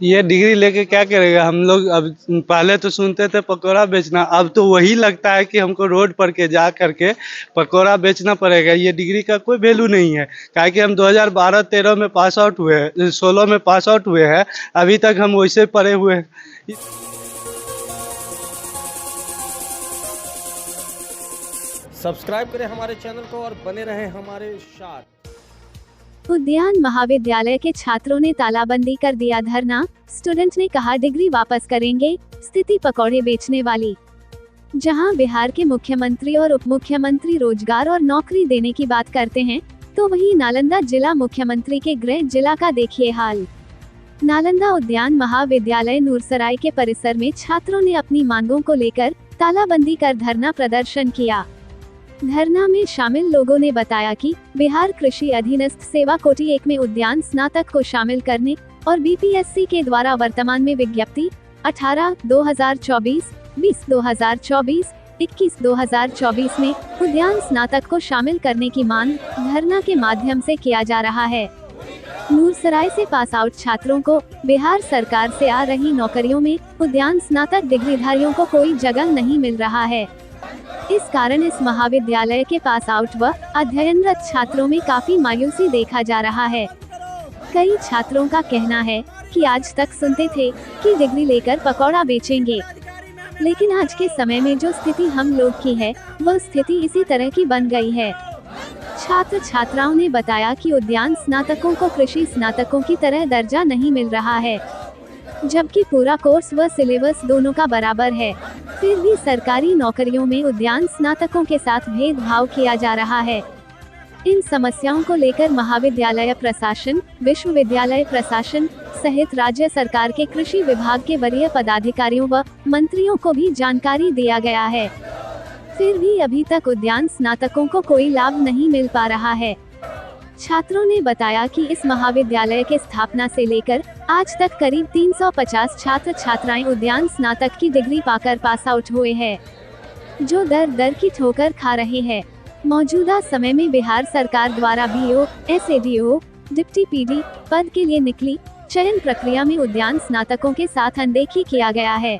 ये डिग्री लेके क्या करेगा? हम लोग अब पहले तो सुनते थे पकौड़ा बेचना, अब तो वही लगता है कि हमको रोड पर के जा करके पकौड़ा बेचना पड़ेगा। ये डिग्री का कोई वैल्यू नहीं है, काहे कि हम 2012-13 में पास आउट हुए हैं, 16 में पास आउट हुए हैं, अभी तक हम वैसे पड़े हुए हैं। सब्सक्राइब करें हमारे चैनल को और बने रहें हमारे साथ। उद्यान महाविद्यालय के छात्रों ने तालाबंदी कर दिया धरना। स्टूडेंट ने कहा डिग्री वापस करेंगे। स्थिति पकौड़े बेचने वाली। जहां बिहार के मुख्यमंत्री और उप मुख्यमंत्री रोजगार और नौकरी देने की बात करते हैं, तो वहीं नालंदा जिला मुख्यमंत्री के गृह जिला का देखिए हाल। नालंदा उद्यान महाविद्यालय नूरसराय के परिसर में छात्रों ने अपनी मांगों को लेकर तालाबंदी कर धरना प्रदर्शन किया। धरना में शामिल लोगों ने बताया कि बिहार कृषि अधीनस्थ सेवा कोटि 1 में उद्यान स्नातक को शामिल करने और बीपीएससी के द्वारा वर्तमान में विज्ञप्ति 18/2024, 20/2024, 21/2024 में उद्यान स्नातक को शामिल करने की मांग धरना के माध्यम से किया जा रहा है। नूरसराय से पास आउट छात्रों को बिहार सरकार से आ रही नौकरियों में उद्यान स्नातक डिग्रीधारियों को कोई जगह नहीं मिल रहा है। इस कारण इस महाविद्यालय के पास आउट व अध्ययनरत छात्रों में काफी मायूसी देखा जा रहा है। कई छात्रों का कहना है कि आज तक सुनते थे कि डिग्री लेकर पकौड़ा बेचेंगे, लेकिन आज के समय में जो स्थिति हम लोग की है, वह स्थिति इसी तरह की बन गई है। छात्र छात्राओं ने बताया कि उद्यान स्नातकों को कृषि स्नातकों की तरह दर्जा नहीं मिल रहा है, जबकि पूरा कोर्स व सिलेबस दोनों का बराबर है। फिर भी सरकारी नौकरियों में उद्यान स्नातकों के साथ भेदभाव किया जा रहा है। इन समस्याओं को लेकर महाविद्यालय प्रशासन, विश्वविद्यालय प्रशासन सहित राज्य सरकार के कृषि विभाग के वरीय पदाधिकारियों व मंत्रियों को भी जानकारी दिया गया है। फिर भी अभी तक उद्यान स्नातकों को कोई लाभ नहीं मिल पा रहा है। छात्रों ने बताया कि इस महाविद्यालय के स्थापना से लेकर आज तक करीब 350 छात्र छात्राएं उद्यान स्नातक की डिग्री पाकर पास आउट हुए हैं, जो दर दर की ठोकर खा रहे हैं। मौजूदा समय में बिहार सरकार द्वारा बीओ, एसएडीओ, डिप्टी पीडी पद के लिए निकली चयन प्रक्रिया में उद्यान स्नातकों के साथ अनदेखी किया गया है।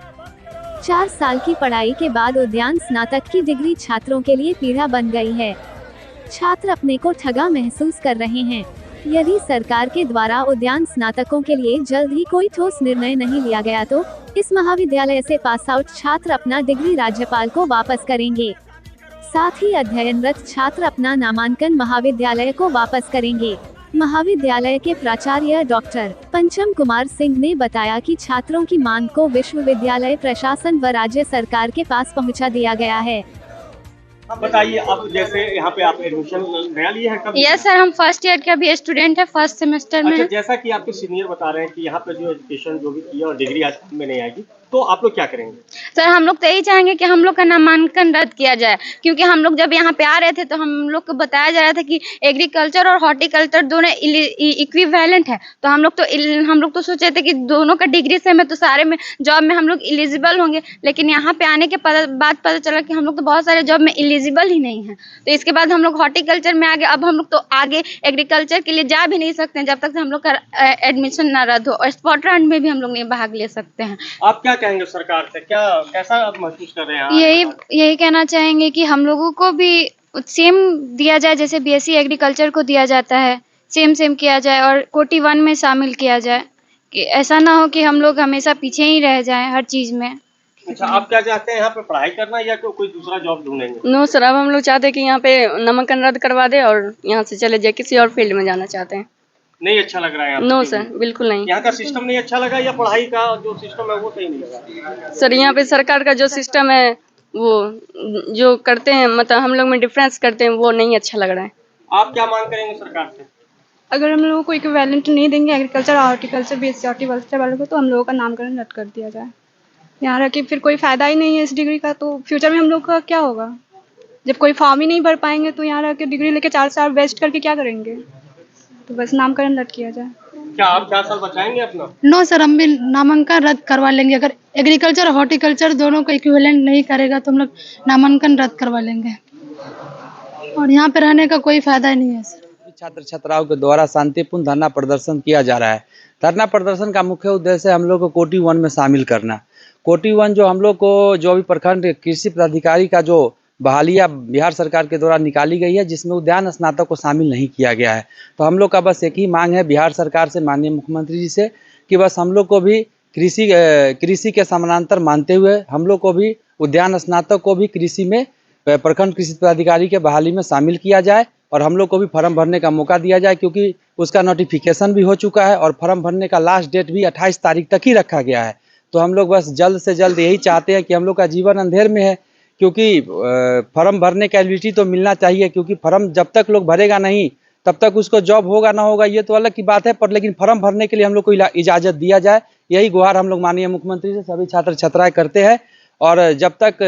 4 साल की पढ़ाई के बाद उद्यान स्नातक की डिग्री छात्रों के लिए पीड़ा बन गई है। छात्र अपने को ठगा महसूस कर रहे हैं। यदि सरकार के द्वारा उद्यान स्नातकों के लिए जल्द ही कोई ठोस निर्णय नहीं लिया गया तो इस महाविद्यालय से पास आउट छात्र अपना डिग्री राज्यपाल को वापस करेंगे। साथ ही अध्ययनरत छात्र अपना नामांकन महाविद्यालय को वापस करेंगे। महाविद्यालय के प्राचार्य डॉक्टर पंचम कुमार सिंह ने बताया कि छात्रों की मांग को विश्वविद्यालय प्रशासन व राज्य सरकार के पास पहुंचा दिया गया है। अब बताइए, अब जैसे यहाँ पे आप एडमिशन नया लिए हैं कब? यस सर, हम फर्स्ट ईयर के भी स्टूडेंट है, फर्स्ट सेमेस्टर में। अच्छा, जैसा कि आपके सीनियर बता रहे हैं कि यहाँ पे जो एजुकेशन जो भी किया और डिग्री आज में नहीं आएगी, तो आप लोग क्या करेंगे? सर हम लोग तो यही चाहेंगे कि हम लोग का नामांकन रद्द किया जाए, क्योंकि हम लोग जब यहाँ पे आ रहे थे तो हम लोग को बताया जा रहा था कि एग्रीकल्चर और हॉर्टिकल्चर दोनों इक्विवेलेंट है। तो हम लोग तो सोचे थे कि दोनों का डिग्री से में तो सारे में जॉब में हम लोग एलिजिबल होंगे, लेकिन यहाँ पे आने के बाद पता चला कि हम लोग तो बहुत सारे जॉब में एलिजिबल ही नहीं है। तो इसके बाद हम लोग हॉर्टिकल्चर में आ गए। अब हम लोग तो आगे एग्रीकल्चर के लिए जा भी नहीं सकते हैं जब तक हम लोग का एडमिशन ना रद्द हो, और स्पॉट राउंड में भी हम लोग नहीं भाग ले सकते हैं। आप क्या कहेंगे सरकार से, कैसा आप महसूस कर रहे हैं? यही कहना चाहेंगे कि हम लोगों को भी सेम दिया जाए, जैसे बीएससी एग्रीकल्चर को दिया जाता है, सेम किया जाए और कोटि 1 में शामिल किया जाए, कि ऐसा ना हो कि हम लोग हमेशा पीछे ही रह जाएं हर चीज में। अच्छा, आप क्या चाहते हैं, यहाँ पे पढ़ाई करना या कोई दूसरा जॉब ढूंढेंगे? नो सर, अब हम लोग चाहते हैं कि यहाँ पे नामांकन रद्द करवा दे और यहाँ से चले जाए, किसी और फील्ड में जाना चाहते हैं। नहीं अच्छा लग रहा है? नो सर, बिल्कुल नहीं। यहाँ का सिस्टम नहीं अच्छा लगा या पढ़ाई का जो सिस्टम है वो सही नहीं लगा? सर यहाँ पे सरकार का जो सिस्टम है वो जो करते हैं, मतलब हम लोग में डिफरेंस करते हैं, वो नहीं अच्छा लग रहा है। आप क्या मांग करेंगे सरकार से? अगर हम लोगों को इक्विवेलेंट नहीं देंगे एग्रीकल्चर हॉर्टिकल्चर बीएससी हॉर्टिकल्चर वालों को, तो हम लोगों का नामकरण रद्द कर दिया जाए। यहाँ रह के फिर कोई फायदा ही नहीं है इस डिग्री का, तो फ्यूचर में हम लोग का क्या होगा? जब कोई फॉर्म ही नहीं भर पाएंगे तो यहाँ रह के डिग्री लेके 4 साल वेस्ट करके क्या करेंगे? तो बस नामकरण रद्द किया जाए। क्या आप 4 साल बचाएंगे अपना? नो सर, हम भी नामांकन रद्द करवा लेंगे। अगर एग्रीकल्चर और हॉर्टिकल्चर दोनों को इक्विवेलेंट नहीं करेगा तो हम लोग नामांकन रद्द करवा लेंगे, और यहाँ पे रहने का कोई फायदा ही नहीं है सर। छात्र छात्राओं के द्वारा शांतिपूर्ण धरना प्रदर्शन किया जा रहा है धरना प्रदर्शन का मुख्य उद्देश्य है हम लोग को कोटी 1 में शामिल करना। कोटी 1 जो हम लोग को जो अभी प्रखंड कृषि पदाधिकारी का जो बहालिया बिहार सरकार के द्वारा निकाली गई है, जिसमें उद्यान स्नातक को शामिल नहीं किया गया है। तो हम लोग का बस एक ही मांग है बिहार सरकार से, माननीय मुख्यमंत्री जी से, कि बस हम लोग को भी कृषि के समानांतर मानते हुए हम लोग को भी उद्यान स्नातक को भी कृषि में प्रखंड कृषि पदाधिकारी के बहाली में शामिल किया जाए और हम लोग को भी फॉर्म भरने का मौका दिया जाए, क्योंकि उसका नोटिफिकेशन भी हो चुका है और फॉर्म भरने का लास्ट डेट भी 28 तारीख तक ही रखा गया है। तो हम लोग बस जल्द से जल्द यही चाहते हैं कि हम लोग का जीवन अंधेर में है, क्योंकि फॉर्म भरने का एलिजिबिलिटी तो मिलना चाहिए, क्योंकि फॉर्म जब तक लोग भरेगा नहीं तब तक उसको जॉब होगा ना होगा ये तो अलग की बात है, पर लेकिन फॉर्म भरने के लिए हम लोग को इजाज़त दिया जाए, यही गुहार हम लोग माननीय मुख्यमंत्री से सभी छात्र छात्राएं करते हैं। और जब तक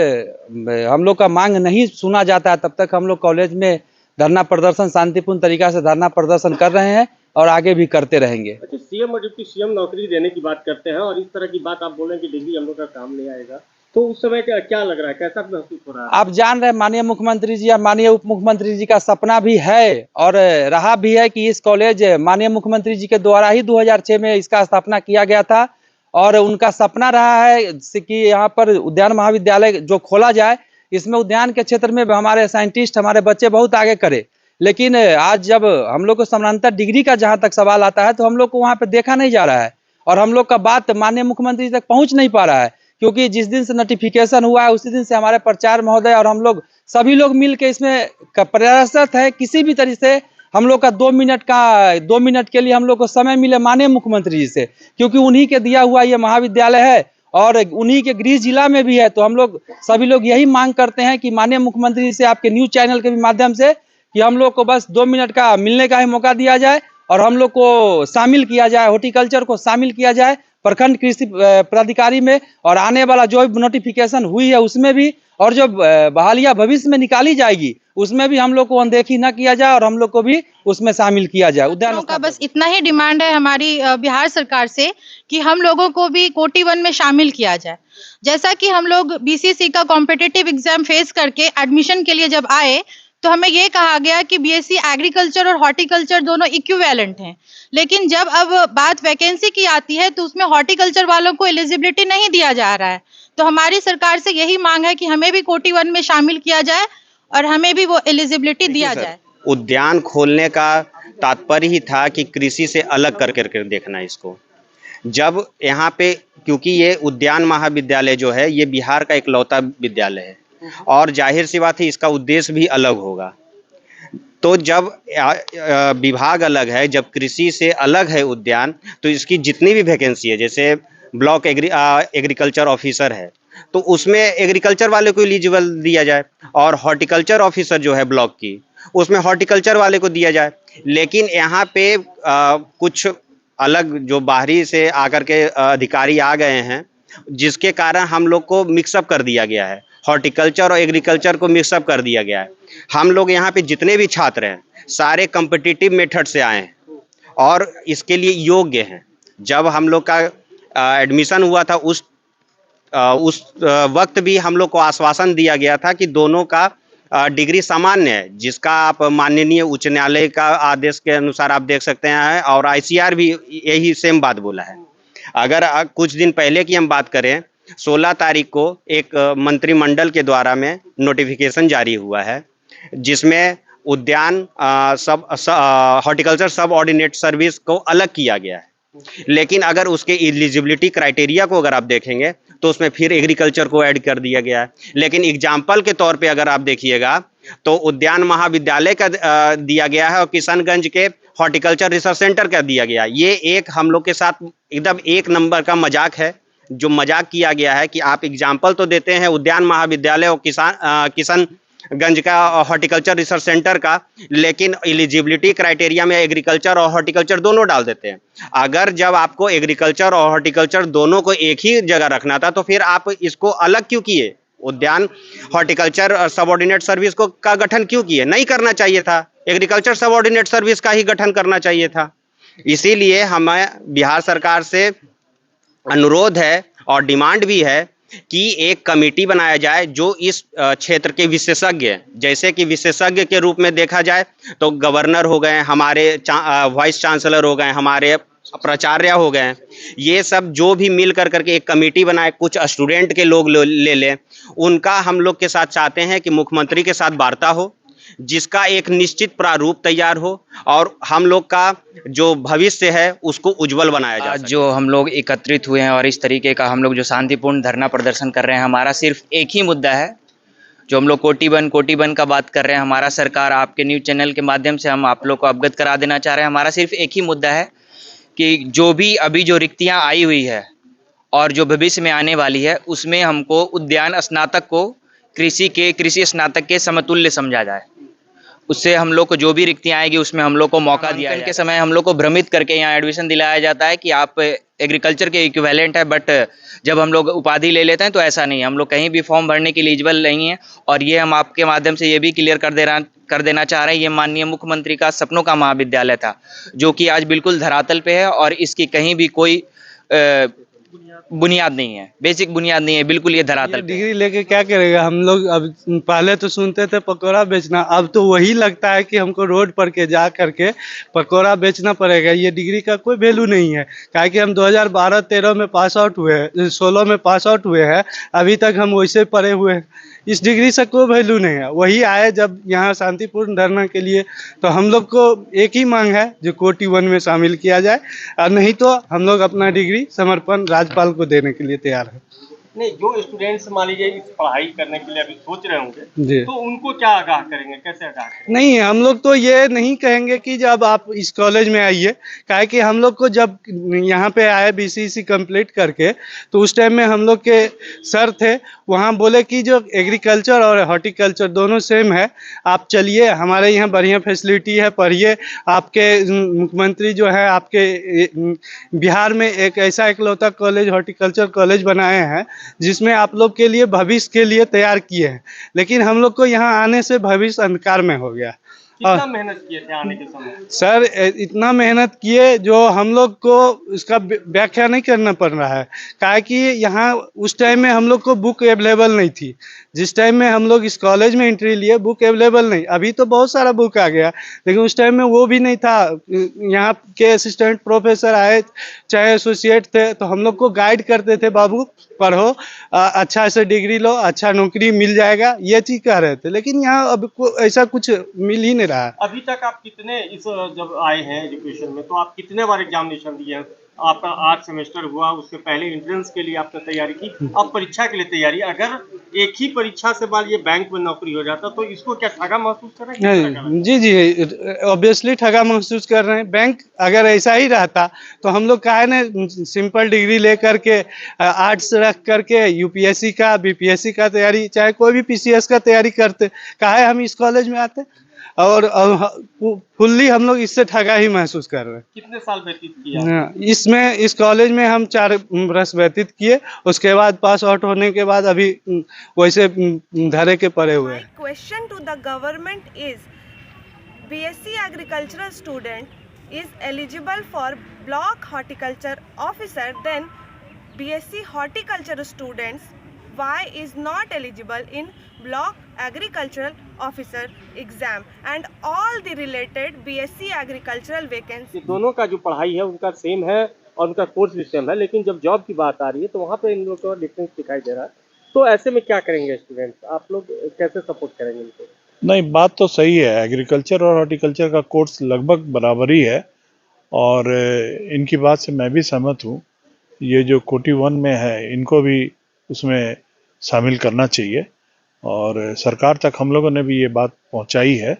हम लोग का मांग नहीं सुना जाता है तब तक हम लोग कॉलेज में धरना प्रदर्शन शांतिपूर्ण तरीका से धरना प्रदर्शन कर रहे हैं और आगे भी करते रहेंगे। अच्छा, सीएम और डिप्टी सीएम नौकरी देने की बात करते हैं और इस तरह की बात आप बोलें कि डिग्री हम लोग का काम नहीं आएगा, तो उस समय क्या लग रहा है, कैसा महसूस हो रहा है? आप जान रहे हैं माननीय मुख्यमंत्री जी या माननीय उप मुख्यमंत्री जी का सपना भी है और रहा भी है कि इस कॉलेज माननीय मुख्यमंत्री जी के द्वारा ही 2006 में इसका स्थापना किया गया था और उनका सपना रहा है कि यहाँ पर उद्यान महाविद्यालय जो खोला जाए, इसमें उद्यान के क्षेत्र में हमारे साइंटिस्ट हमारे बच्चे बहुत आगे करे। लेकिन आज जब हम लोग को समानांतर डिग्री का जहाँ तक सवाल आता है तो हम लोग को वहाँ पे देखा नहीं जा रहा है और हम लोग का बात माननीय मुख्यमंत्री तक पहुँच नहीं पा रहा है, क्योंकि जिस दिन से नोटिफिकेशन हुआ है उसी दिन से हमारे प्रचार महोदय और हम लोग सभी लोग मिल के इसमें प्रयासरत है। किसी भी तरीके से हम लोग का 2 मिनट के लिए हम लोग को समय मिले माननीय मुख्यमंत्री जी से, क्योंकि उन्हीं के दिया हुआ ये महाविद्यालय है और उन्हीं के गृह जिला में भी है। तो हम लोग सभी लोग यही मांग करते हैं कि माननीय मुख्यमंत्री जी से आपके न्यूज चैनल के भी माध्यम से कि हम लोग को बस 2 मिनट का मिलने का ही मौका दिया जाए और हम लोग को शामिल किया जाए, हॉर्टिकल्चर को शामिल किया जाए प्रखंड कृषि पदाधिकारी में, और आने वाला जो नोटिफिकेशन हुई है उसमें भी, और जो बहालिया भविष्य में निकाली जाएगी उसमें भी हम लोग को अनदेखी न किया जाए और हम लोग को भी उसमें शामिल किया जाए। उद्यान का बस इतना ही डिमांड है हमारी बिहार सरकार से कि हम लोगों को भी कोटी 1 में शामिल किया जाए। जैसा कि हम लोग बीसीसी का कॉम्पिटिटिव एग्जाम फेस करके एडमिशन के लिए जब आए तो हमें ये कहा गया कि बीएससी एग्रीकल्चर और हॉर्टिकल्चर दोनों इक्विवेलेंट हैं, लेकिन जब अब बात वैकेंसी की आती है तो उसमें हॉर्टिकल्चर वालों को एलिजिबिलिटी नहीं दिया जा रहा है। तो हमारी सरकार से यही मांग है कि हमें भी कोटी 1 में शामिल किया जाए और हमें भी वो एलिजिबिलिटी दिया जाए। उद्यान खोलने का तात्पर्य ही था कि कृषि से अलग करके देखना इसको। जब यहाँ पे, क्योंकि ये उद्यान महाविद्यालय जो है ये बिहार का इकलौता विद्यालय है और जाहिर सी बात है इसका उद्देश्य भी अलग होगा। तो जब विभाग अलग है, जब कृषि से अलग है उद्यान, तो इसकी जितनी भी वैकेंसी है, जैसे ब्लॉक एग्रीकल्चर ऑफिसर है तो उसमें एग्रीकल्चर वाले को एलिजिबल दिया जाए और हॉर्टिकल्चर ऑफिसर जो है ब्लॉक की उसमें हॉर्टिकल्चर वाले को दिया जाए। लेकिन यहाँ पे कुछ अलग जो बाहरी से आकर के अधिकारी आ गए हैं जिसके कारण हम लोग को मिक्सअप कर दिया गया है, हॉर्टिकल्चर और एग्रीकल्चर को मिक्सअप कर दिया गया है। हम लोग यहाँ पे जितने भी छात्र हैं सारे कम्पिटिटिव मेथड से आए हैं और इसके लिए योग्य हैं। जब हम लोग का एडमिशन हुआ था उस वक्त भी हम लोग को आश्वासन दिया गया था कि दोनों का डिग्री सामान्य है, जिसका आप माननीय उच्च न्यायालय का आदेश के अनुसार आप देख सकते हैं और आईसीआर भी यही सेम बात बोला है। अगर कुछ दिन पहले की हम बात करें, 16 तारीख को एक मंत्रिमंडल के द्वारा में नोटिफिकेशन जारी हुआ है जिसमें उद्यान हॉर्टिकल्चर सब ऑर्डिनेट सर्विस को अलग किया गया है। लेकिन अगर उसके एलिजिबिलिटी क्राइटेरिया को अगर आप देखेंगे तो उसमें फिर एग्रीकल्चर को ऐड कर दिया गया है। लेकिन एग्जाम्पल के तौर पे अगर आप देखिएगा तो उद्यान महाविद्यालय का दिया गया है और किशनगंज के हॉर्टिकल्चर रिसर्च सेंटर का दिया गया है। ये एक हम लोग के साथ एकदम एक नंबर का मजाक है, जो मजाक किया गया है कि आप एग्जाम्पल तो देते हैं उद्यान महाविद्यालय और किशनगंज का हॉर्टिकल्चर रिसर्च सेंटर का, लेकिन एलिजिबिलिटी क्राइटेरिया में एग्रीकल्चर और हॉर्टिकल्चर दोनों डाल देते हैं। अगर जब आपको एग्रीकल्चर और हॉर्टिकल्चर दोनों को एक ही जगह रखना था तो फिर आप इसको अलग क्यों किए? उद्यान हॉर्टिकल्चर सबऑर्डिनेट सर्विस को का गठन क्यों किए? नहीं करना चाहिए था, एग्रीकल्चर सबऑर्डिनेट सर्विस का ही गठन करना चाहिए था। इसीलिए हमें बिहार सरकार से अनुरोध है और डिमांड भी है कि एक कमेटी बनाया जाए जो इस क्षेत्र के विशेषज्ञ, जैसे कि विशेषज्ञ के रूप में देखा जाए तो गवर्नर हो गए, हमारे वाइस चांसलर हो गए, हमारे प्राचार्य हो गए, ये सब जो भी मिल करके एक कमेटी बनाए, कुछ स्टूडेंट के लोग ले लें, उनका हम लोग के साथ चाहते हैं कि मुख्यमंत्री के साथ वार्ता हो, जिसका एक निश्चित प्रारूप तैयार हो और हम लोग का जो भविष्य है उसको उज्जवल बनाया जा सके। जो हम लोग एकत्रित हुए हैं और इस तरीके का हम लोग जो शांतिपूर्ण धरना प्रदर्शन कर रहे हैं, हमारा सिर्फ एक ही मुद्दा है, जो हम लोग कोटी वन का बात कर रहे हैं। हमारा सरकार आपके न्यूज़ चैनल के माध्यम से हम आप लोग को अवगत करा देना चाह रहे हैं, हमारा सिर्फ एक ही मुद्दा है कि जो भी अभी जो रिक्तियाँ आई हुई है और जो भविष्य में आने वाली है, उसमें हमको उद्यान स्नातक को कृषि स्नातक के समतुल्य समझा जाए। उससे हम लोग को जो भी रिक्तियाँ आएगी उसमें हम लोग को मौका दिया जाए। के समय हम लोग को भ्रमित करके यहाँ एडमिशन दिलाया जाता है कि आप एग्रीकल्चर के इक्विवेलेंट है, बट जब हम लोग उपाधि ले लेते हैं तो ऐसा नहीं है, हम लोग कहीं भी फॉर्म भरने के लिए एलिजिबल नहीं है। और ये हम आपके माध्यम से ये भी क्लियर कर देना चाह रहे हैं, ये माननीय मुख्यमंत्री का सपनों का महाविद्यालय था, जो कि आज बिल्कुल धरातल पे है और इसकी कहीं भी कोई बुनियाद नहीं है, बेसिक बुनियाद नहीं है, बिल्कुल ये धरातल पे। डिग्री लेके क्या करेगा? हम लोग अब पहले तो सुनते थे पकौड़ा बेचना, अब तो वही लगता है कि हमको रोड पर के जा करके पकौड़ा बेचना पड़ेगा। ये डिग्री का कोई वैल्यू नहीं है, काहे कि हम 2012-13 में पास आउट हुए हैं, 16 में पास आउट हुए हैं, अभी तक हम वैसे पढ़े हुए हैं। इस डिग्री से कोई वैल्यू नहीं है। वही आए जब यहाँ शांतिपूर्ण धरना के लिए, तो हम लोग को एक ही मांग है जो कोटी 1 में शामिल किया जाए, और नहीं तो हम लोग अपना डिग्री समर्पण राज्यपाल को देने के लिए तैयार है। नहीं, जो स्टूडेंट्स मान लीजिए इस पढ़ाई करने के लिए अभी सोच रहे होंगे, जी, तो उनको क्या आगाह करेंगे, कैसे आगाह करेंगे? नहीं, हम लोग तो ये नहीं कहेंगे कि जब आप इस कॉलेज में आइए, काहे कि हम लोग को जब यहाँ पे आए BCEC कंप्लीट करके, तो उस टाइम में हम लोग के सर थे, वहाँ बोले कि जो एग्रीकल्चर और हॉर्टिकल्चर दोनों सेम है, आप चलिए, हमारे यहाँ बढ़िया फैसिलिटी है, पढ़िए। आपके मुख्यमंत्री जो है आपके बिहार में एक ऐसा इकलौता कॉलेज हॉर्टिकल्चर कॉलेज बनाए हैं जिसमें आप लोग के लिए भविष्य के लिए तैयार किए हैं, लेकिन हम लोग को यहाँ आने से भविष्य अंधकार में हो गया। कितना मेहनत किए थे आने के समय? सर इतना मेहनत किए जो हम लोग को इसका व्याख्या नहीं करना पड़ रहा है, काहे कि यहाँ उस टाइम में हम लोग को बुक अवेलेबल नहीं थी। जिस टाइम में हम लोग इस कॉलेज में एंट्री लिए बुक अवेलेबल नहीं, अभी तो बहुत सारा बुक आ गया, लेकिन उस टाइम में वो भी नहीं था। यहाँ के असिस्टेंट प्रोफेसर आए, चाहे एसोसिएट थे, तो हम लोग को गाइड करते थे, बाबू पढ़ो, अच्छा से डिग्री लो, अच्छा नौकरी मिल जाएगा, ये चीज़ कह रहे थे। लेकिन यहाँ अब ऐसा कुछ मिल ही नहीं रहा है। अभी तक आप कितने जब आए हैं एजुकेशन में, तो आप कितने बार एग्जामिनेशन दिए हैं? आपका 8 सेमेस्टर हुआ, उससे पहले एंट्रेंस के लिए आपने तैयारी की, अब परीक्षा के लिए तैयारी। अगर एक ही परीक्षा से बाद ये बैंक में नौकरी हो जाता तो इसको क्या ठगा महसूस कर रहे हैं? जी, ऑब्वियसली ठगा महसूस कर रहे हैं। बैंक अगर ऐसा ही रहता तो हम लोग काहे ने सिंपल डिग्री ले करके आर्ट्स रख करके UPSC का BPSC का तैयारी, चाहे कोई भी PCS का तैयारी करते, काहे हम इस कॉलेज में आते? और फुल्ली हम लोग इससे ठगा ही महसूस कर रहे हैं। कितने साल व्यतीत किया? इस कॉलेज में हम 4 वर्ष व्यतीत किए, उसके बाद पास आउट होने के बाद अभी वैसे धरे के पड़े हुए हैं। Question to the government is BSc agricultural student is eligible for block horticulture officer, then BSc horticulture students why is not eligible in block agricultural officer exam and all the related BSc agricultural vacancy। दोनों का जो पढ़ाई है उनका same है और उनका course भी सेम है, लेकिन जब जॉब की बात आ रही है तो वहाँ पे इन लोगों का डिफरेंस दिखाई दे रहा है। तो ऐसे में क्या करेंगे स्टूडेंट्स, आप लोग कैसे सपोर्ट करेंगे इनको? नहीं, बात तो सही है, एग्रीकल्चर और हॉर्टिकल्चर का कोर्स लगभग बराबर ही है और इनकी बात से मैं भी सहमत हूँ। ये जो कोटी 1 में है इनको भी उसमें शामिल करना चाहिए और सरकार तक हम लोगों ने भी ये बात पहुंचाई है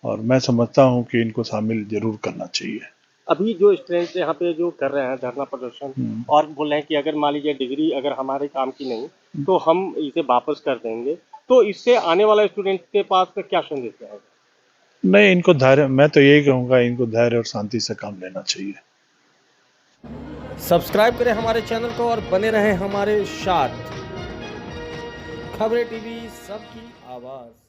और मैं समझता हूं कि इनको शामिल जरूर करना चाहिए। अभी जो स्टूडेंट्स यहाँ पे जो कर रहे हैं धरना प्रदर्शन और बोल रहे हैं कि अगर मान लीजिए डिग्री अगर हमारे काम की नहीं तो हम इसे वापस कर देंगे, तो इससे आने वाला स्टूडेंट के पास क्या संदेश रहेगा? नहीं, इनको धैर्य, मैं तो यही कहूँगा, इनको धैर्य और शांति से काम लेना चाहिए। सब्सक्राइब करें हमारे चैनल को और बने रहें हमारे साथ। खबरें TV सबकी आवाज़।